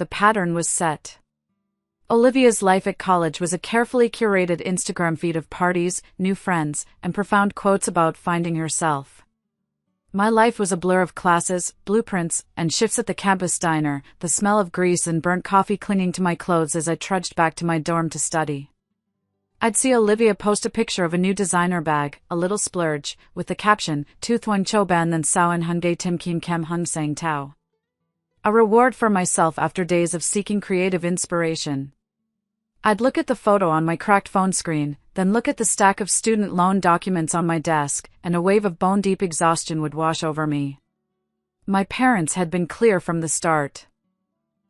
the pattern was set. Olivia's life at college was a carefully curated Instagram feed of parties, new friends, and profound quotes about finding herself. My life was a blur of classes, blueprints, and shifts at the campus diner, the smell of grease and burnt coffee clinging to my clothes as I trudged back to my dorm to study. I'd see Olivia post a picture of a new designer bag, a little splurge, with the caption, Tu Thuong Cho Ban Then Sao En Hung Gay Tim Kim Kem Hung Sang Tao. A reward for myself after days of seeking creative inspiration. I'd look at the photo on my cracked phone screen, then look at the stack of student loan documents on my desk, and a wave of bone-deep exhaustion would wash over me. My parents had been clear from the start.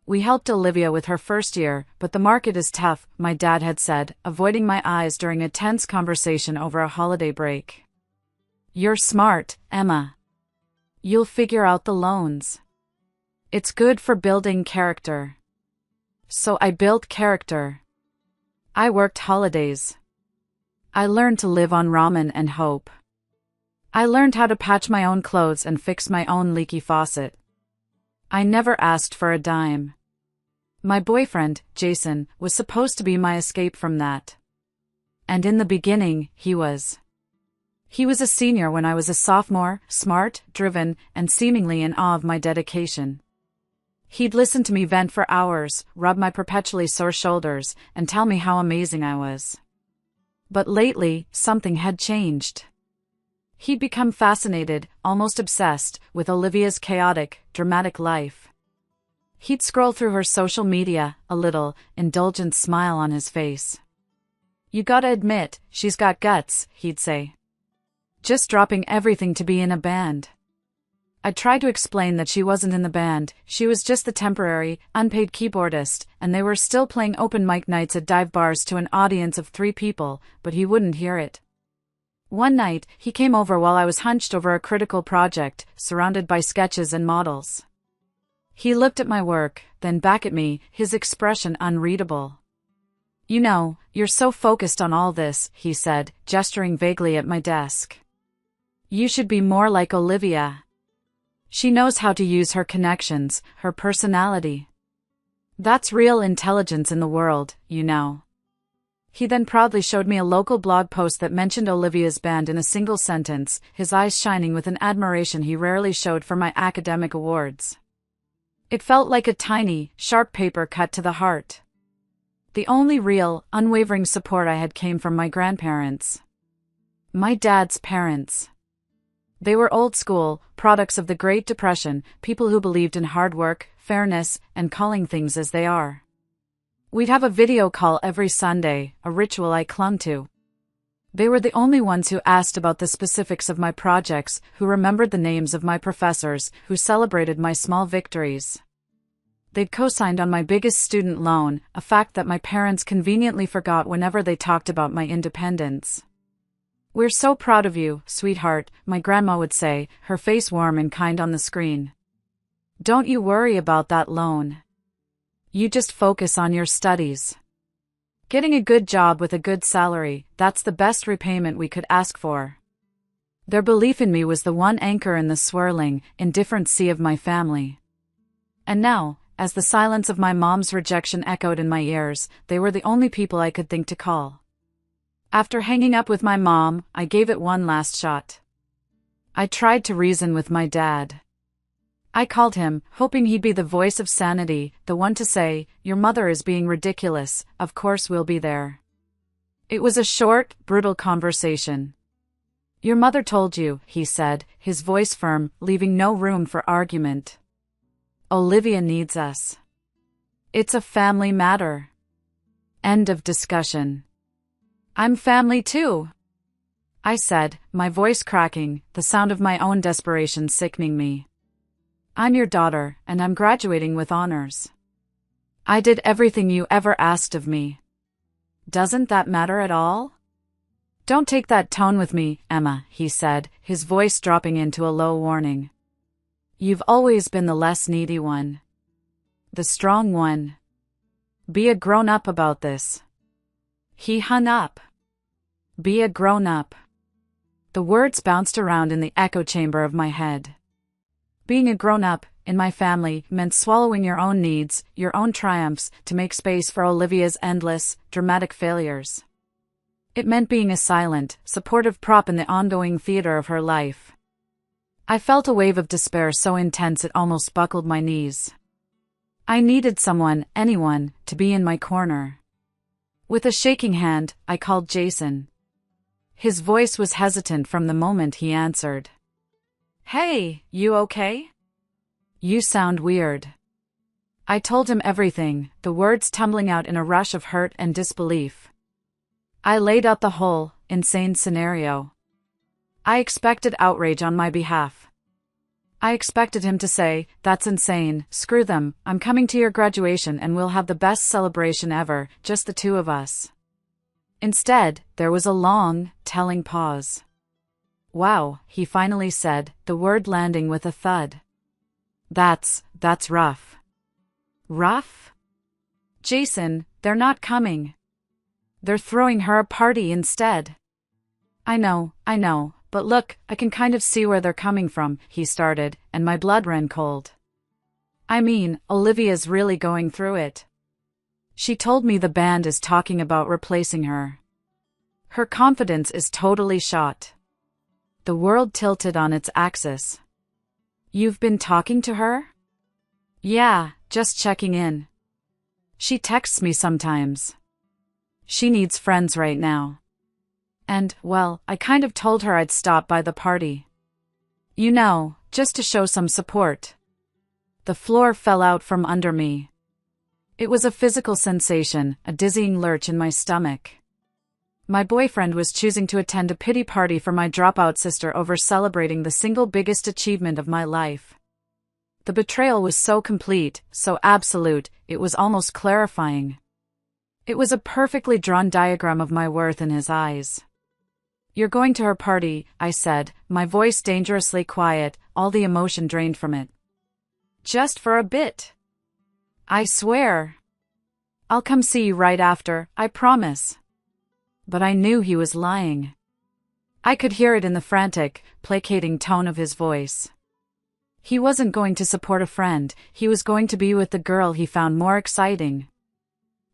We helped Olivia with her first year, but the market is tough, my dad had said, avoiding my eyes during a tense conversation over a holiday break. You're smart, Emma. You'll figure out the loans. It's good for building character. So I built character. I worked holidays. I learned to live on ramen and hope. I learned how to patch my own clothes and fix my own leaky faucet. I never asked for a dime. My boyfriend, Jason, was supposed to be my escape from that. And in the beginning, he was. He was a senior when I was a sophomore, smart, driven, and seemingly in awe of my dedication. He'd listen to me vent for hours, rub my perpetually sore shoulders, and tell me how amazing I was. But lately, something had changed. He'd become fascinated, almost obsessed, with Olivia's chaotic, dramatic life. He'd scroll through her social media, a little, indulgent smile on his face. You gotta admit, she's got guts, he'd say. Just dropping everything to be in a band. I tried to explain that she wasn't in the band, she was just the temporary, unpaid keyboardist, and they were still playing open mic nights at dive bars to an audience of 3 people, but he wouldn't hear it. One night, he came over while I was hunched over a critical project, surrounded by sketches and models. He looked at my work, then back at me, his expression unreadable. You know, you're so focused on all this, he said, gesturing vaguely at my desk. You should be more like Olivia. She knows how to use her connections, her personality. That's real intelligence in the world, you know. He then proudly showed me a local blog post that mentioned Olivia's band in a single sentence, his eyes shining with an admiration he rarely showed for my academic awards. It felt like a tiny, sharp paper cut to the heart. The only real, unwavering support I had came from my grandparents. My dad's parents. They were old school, products of the Great Depression, people who believed in hard work, fairness, and calling things as they are. We'd have a video call every Sunday, a ritual I clung to. They were the only ones who asked about the specifics of my projects, who remembered the names of my professors, who celebrated my small victories. They'd co-signed on my biggest student loan, a fact that my parents conveniently forgot whenever they talked about my independence. We're so proud of you, sweetheart, my grandma would say, her face warm and kind on the screen. Don't you worry about that loan. You just focus on your studies. Getting a good job with a good salary, that's the best repayment we could ask for. Their belief in me was the one anchor in the swirling, indifferent sea of my family. And now, as the silence of my mom's rejection echoed in my ears, they were the only people I could think to call. After hanging up with my mom, I gave it one last shot. I tried to reason with my dad. I called him, hoping he'd be the voice of sanity, the one to say, "Your mother is being ridiculous, of course we'll be there." It was a short, brutal conversation. "Your mother told you," he said, his voice firm, leaving no room for argument. "Olivia needs us. It's a family matter. End of discussion." "I'm family too," I said, my voice cracking, the sound of my own desperation sickening me. "I'm your daughter, and I'm graduating with honors. I did everything you ever asked of me. Doesn't that matter at all?" "Don't take that tone with me, Emma," he said, his voice dropping into a low warning. "You've always been the less needy one. The strong one. Be a grown-up about this." He hung up. Be a grown-up. The words bounced around in the echo chamber of my head. Being a grown-up, in my family, meant swallowing your own needs, your own triumphs, to make space for Olivia's endless, dramatic failures. It meant being a silent, supportive prop in the ongoing theater of her life. I felt a wave of despair so intense it almost buckled my knees. I needed someone, anyone, to be in my corner. With a shaking hand, I called Jason. His voice was hesitant from the moment he answered. "Hey, you okay? You sound weird." I told him everything, the words tumbling out in a rush of hurt and disbelief. I laid out the whole, insane scenario. I expected outrage on my behalf. I expected him to say, "That's insane, screw them, I'm coming to your graduation and we'll have the best celebration ever, just the two of us." Instead, there was a long, telling pause. "Wow," he finally said, the word landing with a thud. That's rough." "Rough? Jason, they're not coming. They're throwing her a party instead." I know, but look, I can kind of see where they're coming from," he started, and my blood ran cold. "I mean, Olivia's really going through it. She told me the band is talking about replacing her. Her confidence is totally shot." The world tilted on its axis. "You've been talking to her?" "Yeah, just checking in. She texts me sometimes. She needs friends right now. And, well, I kind of told her I'd stop by the party. You know, just to show some support." The floor fell out from under me. It was a physical sensation, a dizzying lurch in my stomach. My boyfriend was choosing to attend a pity party for my dropout sister over celebrating the single biggest achievement of my life. The betrayal was so complete, so absolute, it was almost clarifying. It was a perfectly drawn diagram of my worth in his eyes. "You're going to her party," I said, my voice dangerously quiet, all the emotion drained from it. "Just for a bit. I swear. I'll come see you right after, I promise." But I knew he was lying. I could hear it in the frantic, placating tone of his voice. He wasn't going to support a friend, he was going to be with the girl he found more exciting.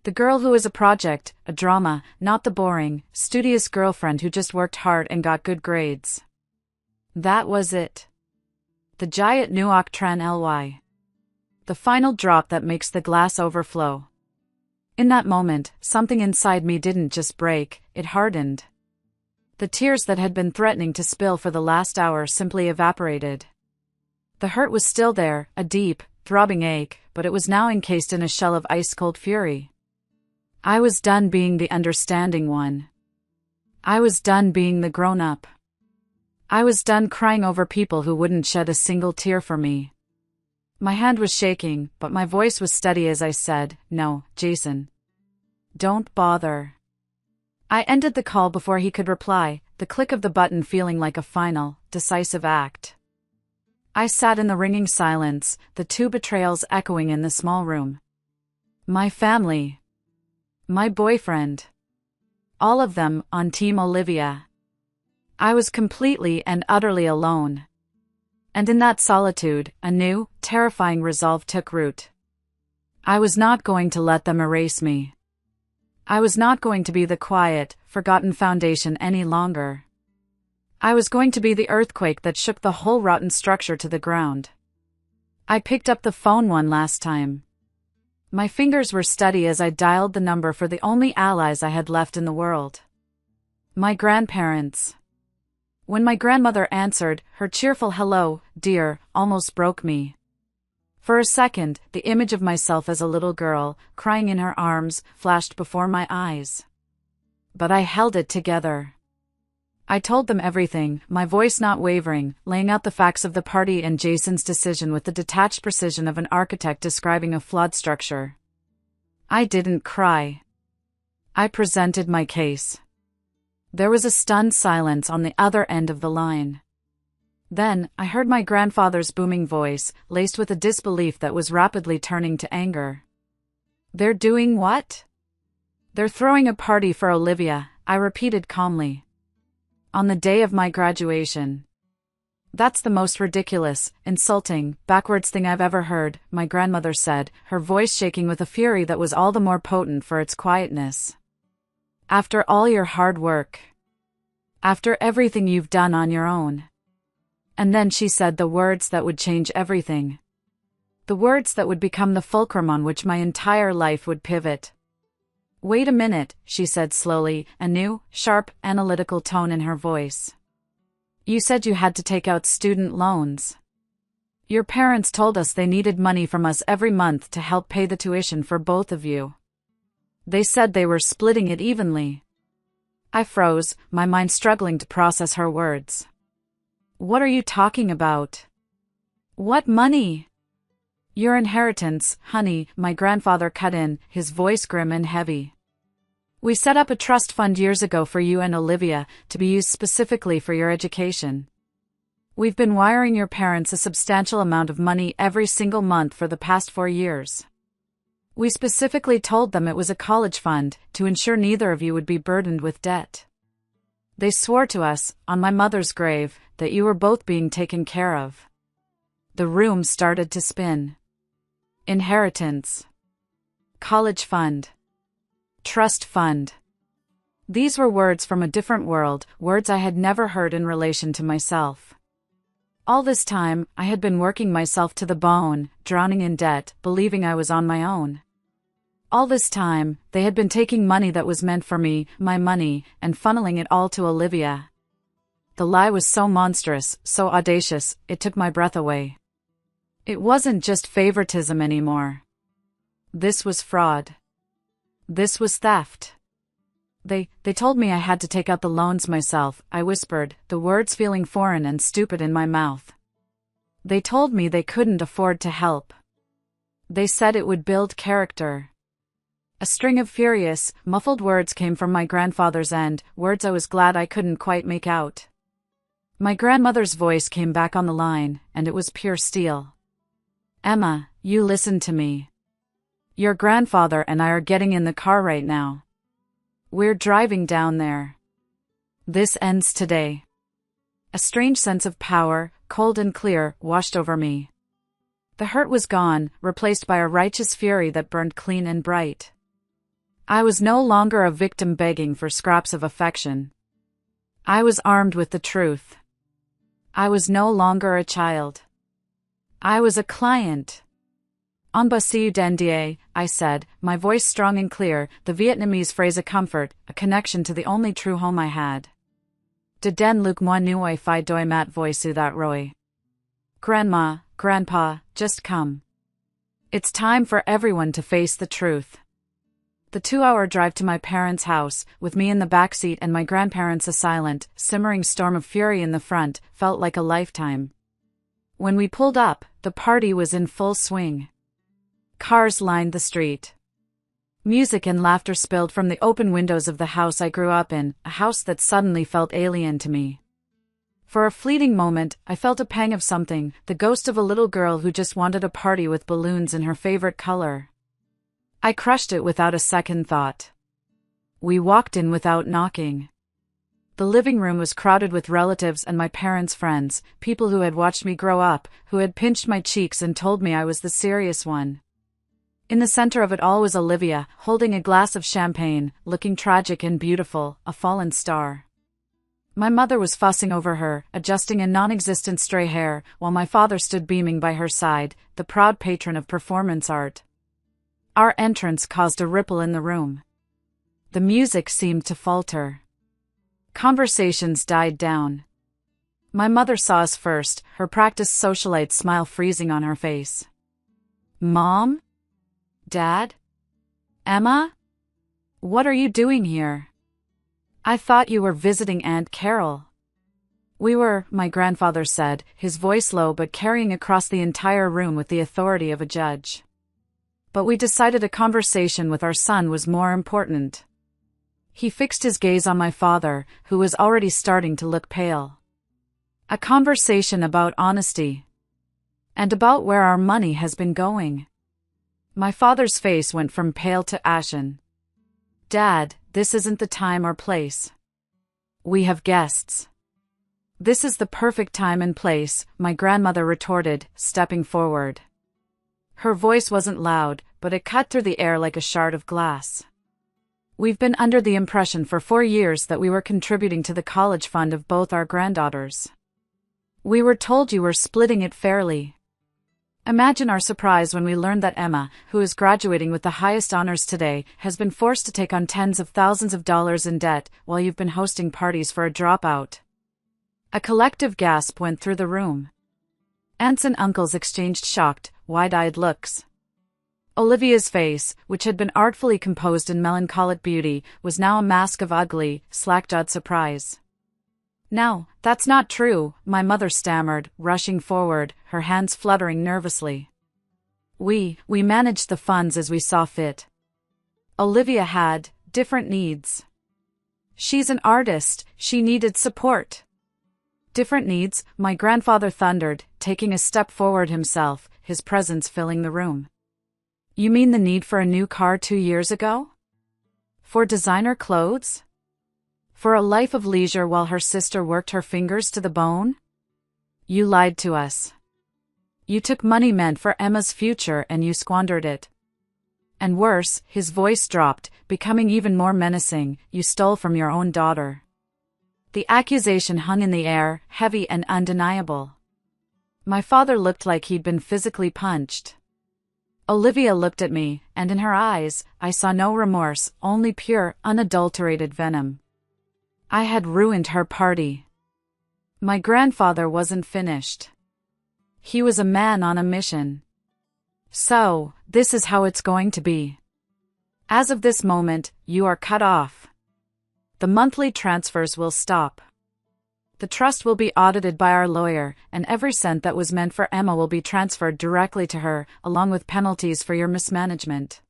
The girl who was a project, a drama, not the boring, studious girlfriend who just worked hard and got good grades. That was it. The giant nuoc tran ly. The final drop that makes the glass overflow. In that moment, something inside me didn't just break, it hardened. The tears that had been threatening to spill for the last hour simply evaporated. The hurt was still there, a deep, throbbing ache, but it was now encased in a shell of ice-cold fury. I was done being the understanding one. I was done being the grown-up. I was done crying over people who wouldn't shed a single tear for me. My hand was shaking, but my voice was steady as I said, "No, Jason. Don't bother." I ended the call before he could reply, the click of the button feeling like a final, decisive act. I sat in the ringing silence, the two betrayals echoing in the small room. My family. My boyfriend. All of them on Team Olivia. I was completely and utterly alone. And in that solitude, a new, terrifying resolve took root. I was not going to let them erase me. I was not going to be the quiet, forgotten foundation any longer. I was going to be the earthquake that shook the whole rotten structure to the ground. I picked up the phone one last time. My fingers were steady as I dialed the number for the only allies I had left in the world. My grandparents. When my grandmother answered, her cheerful "Hello, dear," almost broke me. For a second, the image of myself as a little girl, crying in her arms, flashed before my eyes. But I held it together. I told them everything, my voice not wavering, laying out the facts of the party and Jason's decision with the detached precision of an architect describing a flawed structure. I didn't cry. I presented my case. There was a stunned silence on the other end of the line. Then, I heard my grandfather's booming voice, laced with a disbelief that was rapidly turning to anger. "They're doing what?" "They're throwing a party for Olivia," I repeated calmly. "On the day of my graduation." That's the most ridiculous, insulting, backwards thing I've ever heard, my grandmother said, her voice shaking with a fury that was all the more potent for its quietness. After all your hard work. After everything you've done on your own. And then she said the words that would change everything. The words that would become the fulcrum on which my entire life would pivot. Wait a minute, she said slowly, a new, sharp, analytical tone in her voice. You said you had to take out student loans. Your parents told us they needed money from us every month to help pay the tuition for both of you. They said they were splitting it evenly. I froze, my mind struggling to process her words. What are you talking about? What money? Your inheritance, honey, my grandfather cut in, his voice grim and heavy. We set up a trust fund years ago for you and Olivia, to be used specifically for your education. We've been wiring your parents a substantial amount of money every single month for the past 4 years. We specifically told them it was a college fund, to ensure neither of you would be burdened with debt. They swore to us, on my mother's grave, that you were both being taken care of. The room started to spin. Inheritance. College fund. Trust fund. These were words from a different world, words I had never heard in relation to myself. All this time, I had been working myself to the bone, drowning in debt, believing I was on my own. All this time, they had been taking money that was meant for me, my money, and funneling it all to Olivia. The lie was so monstrous, so audacious, it took my breath away. It wasn't just favoritism anymore. This was fraud. This was theft. They told me I had to take out the loans myself, I whispered, the words feeling foreign and stupid in my mouth. They told me they couldn't afford to help. They said it would build character. A string of furious, muffled words came from my grandfather's end, words I was glad I couldn't quite make out. My grandmother's voice came back on the line, and it was pure steel. Emma, you listen to me. Your grandfather and I are getting in the car right now. We're driving down there. This ends today. A strange sense of power, cold and clear, washed over me. The hurt was gone, replaced by a righteous fury that burned clean and bright. I was no longer a victim begging for scraps of affection. I was armed with the truth. I was no longer a child. I was a client. On basiu dendier, I said, my voice strong and clear, the Vietnamese phrase a comfort, a connection to the only true home I had. De den luk moi nuoi fi doi mat voisu that roi. Grandma, Grandpa, just come. It's time for everyone to face the truth. The 2-hour drive to my parents' house, with me in the back seat and my grandparents a silent, simmering storm of fury in the front, felt like a lifetime. When we pulled up, the party was in full swing. Cars lined the street. Music and laughter spilled from the open windows of the house I grew up in, a house that suddenly felt alien to me. For a fleeting moment, I felt a pang of something, the ghost of a little girl who just wanted a party with balloons in her favorite color. I crushed it without a second thought. We walked in without knocking. The living room was crowded with relatives and my parents' friends, people who had watched me grow up, who had pinched my cheeks and told me I was the serious one. In the center of it all was Olivia, holding a glass of champagne, looking tragic and beautiful, a fallen star. My mother was fussing over her, adjusting a non-existent stray hair, while my father stood beaming by her side, the proud patron of performance art. Our entrance caused a ripple in the room. The music seemed to falter. Conversations died down. My mother saw us first, her practiced socialite smile freezing on her face. Mom? Dad? Emma? What are you doing here? I thought you were visiting Aunt Carol. We were, my grandfather said, his voice low but carrying across the entire room with the authority of a judge. But we decided a conversation with our son was more important. He fixed his gaze on my father, who was already starting to look pale. A conversation about honesty. And about where our money has been going. My father's face went from pale to ashen. Dad, this isn't the time or place. We have guests. "This is the perfect time and place," my grandmother retorted, stepping forward. Her voice wasn't loud, but it cut through the air like a shard of glass. "We've been under the impression for 4 years that we were contributing to the college fund of both our granddaughters. We were told you were splitting it fairly." Imagine our surprise when we learned that Emma, who is graduating with the highest honors today, has been forced to take on tens of thousands of dollars in debt while you've been hosting parties for a dropout. A collective gasp went through the room. Aunts and uncles exchanged shocked, wide-eyed looks. Olivia's face, which had been artfully composed in melancholic beauty, was now a mask of ugly, slack-jawed surprise. "No, that's not true," my mother stammered, rushing forward, her hands fluttering nervously. We managed the funds as we saw fit. Olivia had different needs. She's an artist, she needed support." "Different needs?" my grandfather thundered, taking a step forward himself, his presence filling the room. "You mean the need for a new car 2 years ago? For designer clothes? For a life of leisure while her sister worked her fingers to the bone? You lied to us. You took money meant for Emma's future and you squandered it. And worse," his voice dropped, becoming even more menacing, "you stole from your own daughter." The accusation hung in the air, heavy and undeniable. My father looked like he'd been physically punched. Olivia looked at me, and in her eyes, I saw no remorse, only pure, unadulterated venom. I had ruined her party. My grandfather wasn't finished. He was a man on a mission. "So, this is how it's going to be. As of this moment, you are cut off. The monthly transfers will stop. The trust will be audited by our lawyer, and every cent that was meant for Emma will be transferred directly to her, along with penalties for your mismanagement.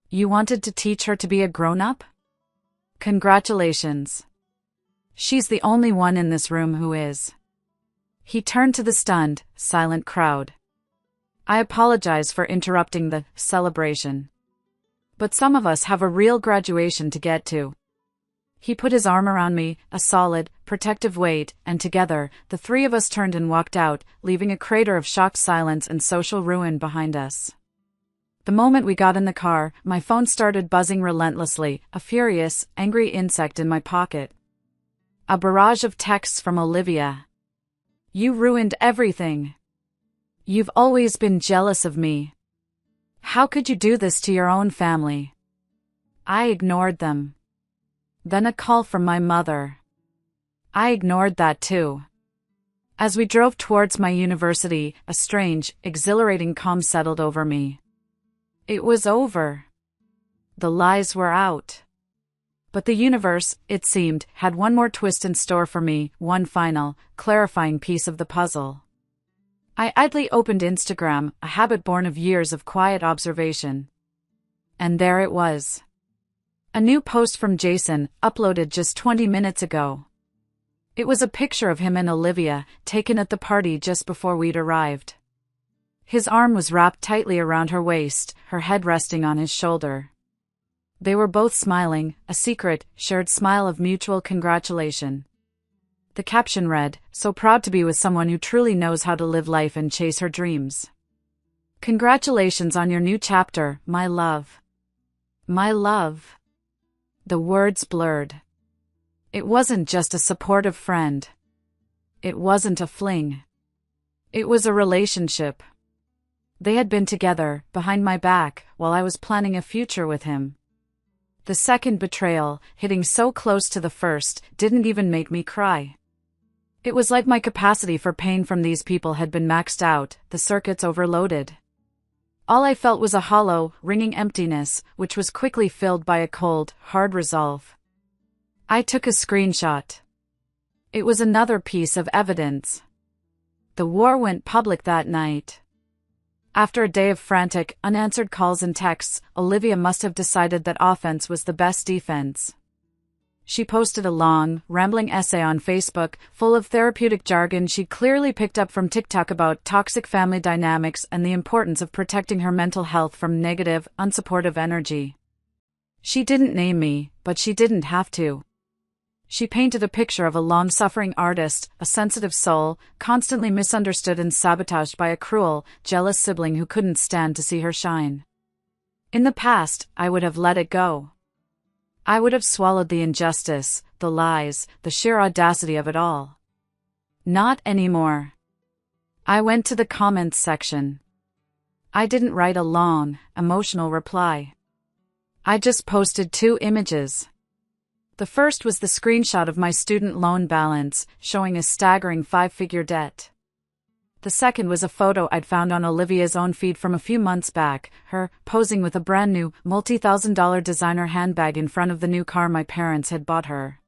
You wanted to teach her to be a grown-up? Congratulations. She's the only one in this room who is." He turned to the stunned, silent crowd. "I apologize for interrupting the celebration. But some of us have a real graduation to get to." He put his arm around me, a solid, protective weight, and together, the three of us turned and walked out, leaving a crater of shocked silence and social ruin behind us. The moment we got in the car, my phone started buzzing relentlessly, a furious, angry insect in my pocket. A barrage of texts from Olivia. "You ruined everything. You've always been jealous of me. How could you do this to your own family?" I ignored them. Then a call from my mother. I ignored that too. As we drove towards my university, a strange, exhilarating calm settled over me. It was over. The lies were out. But the universe, it seemed, had one more twist in store for me, one final, clarifying piece of the puzzle. I idly opened Instagram, a habit born of years of quiet observation. And there it was. A new post from Jason, uploaded just 20 minutes ago. It was a picture of him and Olivia, taken at the party just before we'd arrived. His arm was wrapped tightly around her waist, her head resting on his shoulder. They were both smiling, a secret, shared smile of mutual congratulation. The caption read, "So proud to be with someone who truly knows how to live life and chase her dreams. Congratulations on your new chapter, my love." My love. The words blurred. It wasn't just a supportive friend. It wasn't a fling. It was a relationship. They had been together, behind my back, while I was planning a future with him. The second betrayal, hitting so close to the first, didn't even make me cry. It was like my capacity for pain from these people had been maxed out, the circuits overloaded. All I felt was a hollow, ringing emptiness, which was quickly filled by a cold, hard resolve. I took a screenshot. It was another piece of evidence. The war went public that night. After a day of frantic, unanswered calls and texts, Olivia must have decided that offense was the best defense. She posted a long, rambling essay on Facebook, full of therapeutic jargon she'd clearly picked up from TikTok about toxic family dynamics and the importance of protecting her mental health from negative, unsupportive energy. She didn't name me, but she didn't have to. She painted a picture of a long-suffering artist, a sensitive soul, constantly misunderstood and sabotaged by a cruel, jealous sibling who couldn't stand to see her shine. In the past, I would have let it go. I would have swallowed the injustice, the lies, the sheer audacity of it all. Not anymore. I went to the comments section. I didn't write a long, emotional reply. I just posted 2 images. The first was the screenshot of my student loan balance, showing a staggering 5-figure debt. The second was a photo I'd found on Olivia's own feed from a few months back, her posing with a brand new, multi-thousand-dollar designer handbag in front of the new car my parents had bought her.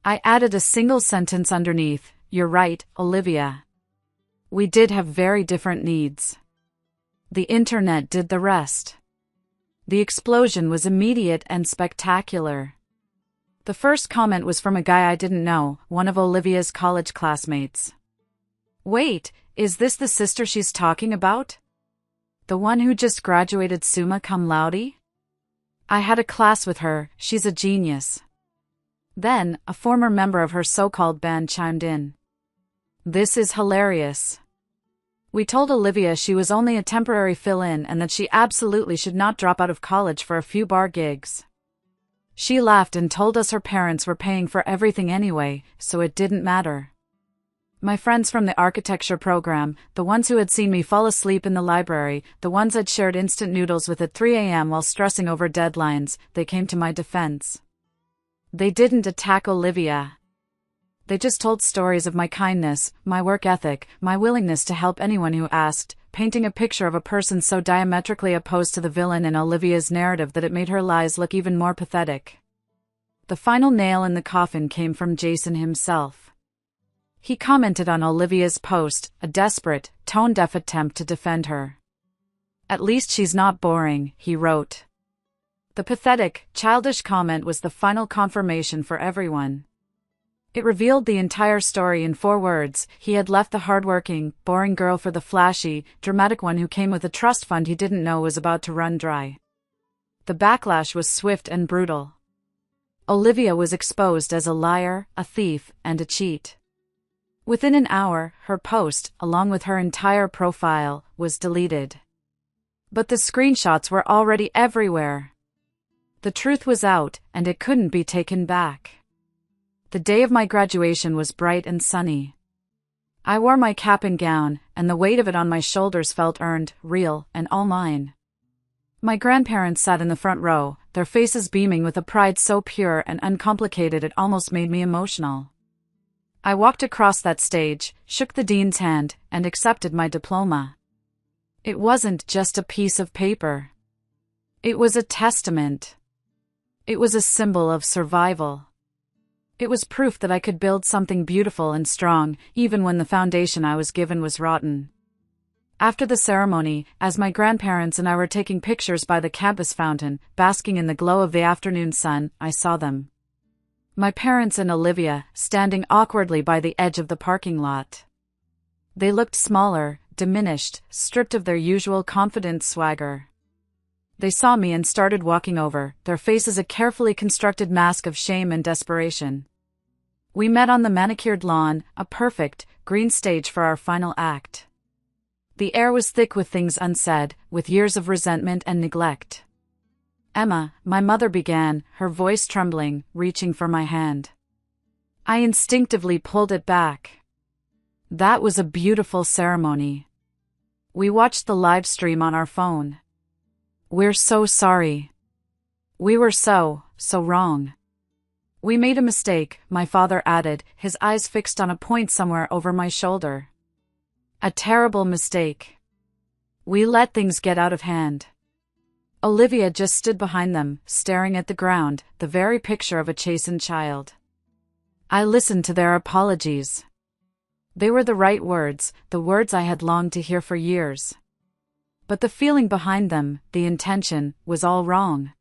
I added a single sentence underneath, "You're right, Olivia. We did have very different needs." The internet did the rest. The explosion was immediate and spectacular. The first comment was from a guy I didn't know, one of Olivia's college classmates. "Wait, is this the sister she's talking about? The one who just graduated summa cum laude? I had a class with her, she's a genius." Then, a former member of her so-called band chimed in. "This is hilarious. We told Olivia she was only a temporary fill-in and that she absolutely should not drop out of college for a few bar gigs. She laughed and told us her parents were paying for everything anyway, so it didn't matter." My friends from the architecture program, the ones who had seen me fall asleep in the library, the ones I'd shared instant noodles with at 3 a.m. while stressing over deadlines, they came to my defense. They didn't attack Olivia. They just told stories of my kindness, my work ethic, my willingness to help anyone who asked, painting a picture of a person so diametrically opposed to the villain in Olivia's narrative that it made her lies look even more pathetic. The final nail in the coffin came from Jason himself. He commented on Olivia's post, a desperate, tone-deaf attempt to defend her. "At least she's not boring," he wrote. The pathetic, childish comment was the final confirmation for everyone. It revealed the entire story in 4 words. He had left the hardworking, boring girl for the flashy, dramatic one who came with a trust fund he didn't know was about to run dry. The backlash was swift and brutal. Olivia was exposed as a liar, a thief, and a cheat. Within an hour, her post, along with her entire profile, was deleted. But the screenshots were already everywhere. The truth was out, and it couldn't be taken back. The day of my graduation was bright and sunny. I wore my cap and gown, and the weight of it on my shoulders felt earned, real, and all mine. My grandparents sat in the front row, their faces beaming with a pride so pure and uncomplicated it almost made me emotional. I walked across that stage, shook the dean's hand, and accepted my diploma. It wasn't just a piece of paper. It was a testament. It was a symbol of survival. It was proof that I could build something beautiful and strong, even when the foundation I was given was rotten. After the ceremony, as my grandparents and I were taking pictures by the campus fountain, basking in the glow of the afternoon sun, I saw them. My parents and Olivia, standing awkwardly by the edge of the parking lot. They looked smaller, diminished, stripped of their usual confident swagger. They saw me and started walking over, their faces a carefully constructed mask of shame and desperation. We met on the manicured lawn, a perfect, green stage for our final act. The air was thick with things unsaid, with years of resentment and neglect. "Emma," my mother began, her voice trembling, reaching for my hand. I instinctively pulled it back. That was a beautiful ceremony. We watched the live stream on our phone. "We're so sorry. We were so wrong. We made a mistake," my father added, his eyes fixed on a point somewhere over my shoulder. "A terrible mistake. We let things get out of hand." Olivia just stood behind them, staring at the ground, the very picture of a chastened child. I listened to their apologies. They were the right words, the words I had longed to hear for years. But the feeling behind them, the intention, was all wrong.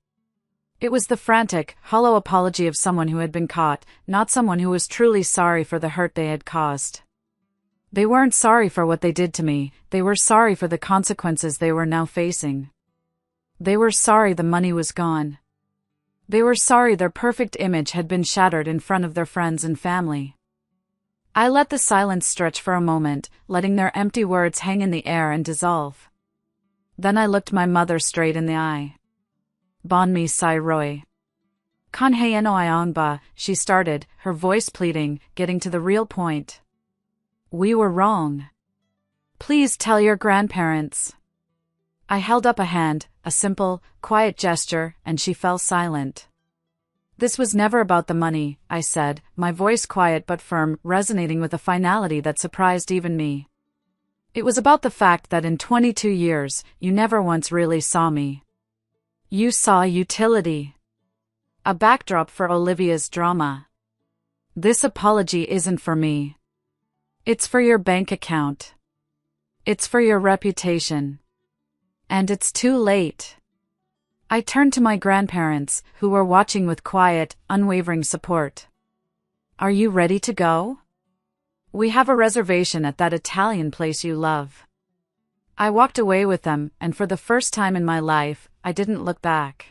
It was the frantic, hollow apology of someone who had been caught, not someone who was truly sorry for the hurt they had caused. They weren't sorry for what they did to me, they were sorry for the consequences they were now facing. They were sorry the money was gone. They were sorry their perfect image had been shattered in front of their friends and family. I let the silence stretch for a moment, letting their empty words hang in the air and dissolve. Then I looked my mother straight in the eye. Bon mi sai roi. Kanhei no ionba, she started, her voice pleading, getting to the real point. We were wrong. Please tell your grandparents. I held up a hand, a simple, quiet gesture, and she fell silent. This was never about the money, I said, my voice quiet but firm, resonating with a finality that surprised even me. It was about the fact that in 22 years, you never once really saw me. You saw utility. A backdrop for Olivia's drama. This apology isn't for me. It's for your bank account. It's for your reputation. And it's too late. I turned to my grandparents, who were watching with quiet, unwavering support. Are you ready to go? We have a reservation at that Italian place you love. I walked away with them, and for the first time in my life, I didn't look back.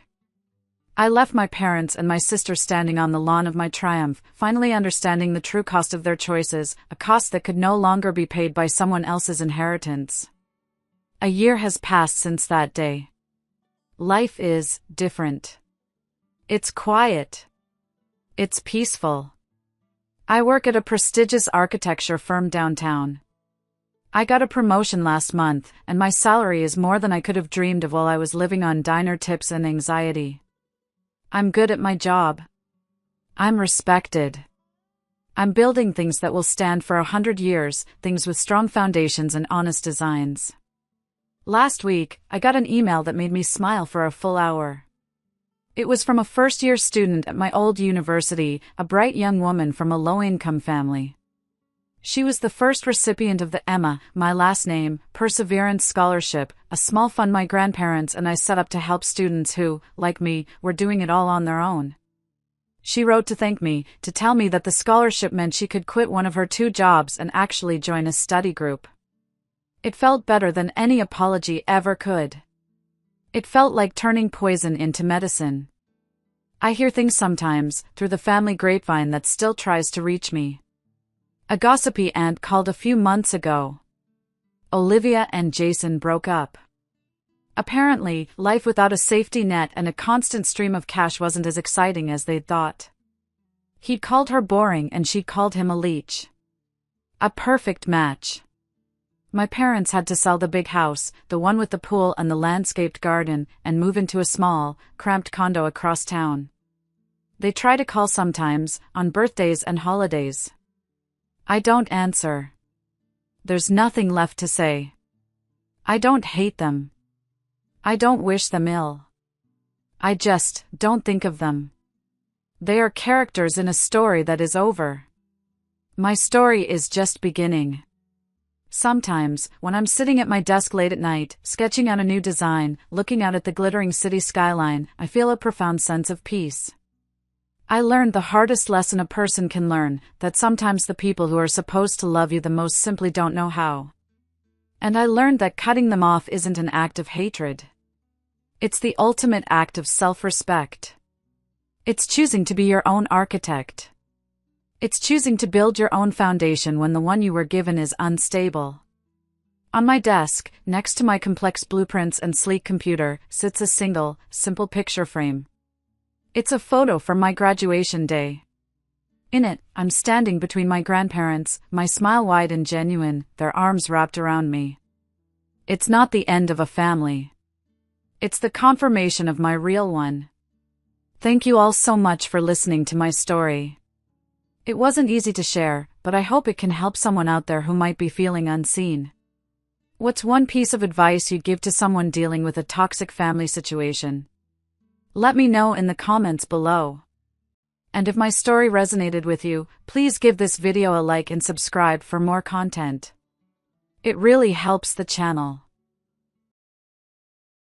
I left my parents and my sister standing on the lawn of my triumph, finally understanding the true cost of their choices, a cost that could no longer be paid by someone else's inheritance. A year has passed since that day. Life is different. It's quiet. It's peaceful. I work at a prestigious architecture firm downtown. I got a promotion last month, and my salary is more than I could have dreamed of while I was living on diner tips and anxiety. I'm good at my job. I'm respected. I'm building things that will stand for 100 years, things with strong foundations and honest designs. Last week, I got an email that made me smile for a full hour. It was from a first-year student at my old university, a bright young woman from a low-income family. She was the first recipient of the Emma, my last name, Perseverance Scholarship, a small fund my grandparents and I set up to help students who, like me, were doing it all on their own. She wrote to thank me, to tell me that the scholarship meant she could quit one of her 2 jobs and actually join a study group. It felt better than any apology ever could. It felt like turning poison into medicine. I hear things sometimes, through the family grapevine that still tries to reach me. A gossipy aunt called a few months ago. Olivia and Jason broke up. Apparently, life without a safety net and a constant stream of cash wasn't as exciting as they'd thought. He'd called her boring and she'd called him a leech. A perfect match. My parents had to sell the big house, the one with the pool and the landscaped garden, and move into a small, cramped condo across town. They try to call sometimes, on birthdays and holidays. I don't answer. There's nothing left to say. I don't hate them. I don't wish them ill. I just don't think of them. They are characters in a story that is over. My story is just beginning. Sometimes, when I'm sitting at my desk late at night, sketching out a new design, looking out at the glittering city skyline, I feel a profound sense of peace. I learned the hardest lesson a person can learn, that sometimes the people who are supposed to love you the most simply don't know how. And I learned that cutting them off isn't an act of hatred. It's the ultimate act of self-respect. It's choosing to be your own architect. It's choosing to build your own foundation when the one you were given is unstable. On my desk, next to my complex blueprints and sleek computer, sits a single, simple picture frame. It's a photo from my graduation day. In it, I'm standing between my grandparents, my smile wide and genuine, their arms wrapped around me. It's not the end of a family. It's the confirmation of my real one. Thank you all so much for listening to my story. It wasn't easy to share, but I hope it can help someone out there who might be feeling unseen. What's one piece of advice you'd give to someone dealing with a toxic family situation? Let me know in the comments below. And if my story resonated with you, please give this video a like and subscribe for more content. It really helps the channel.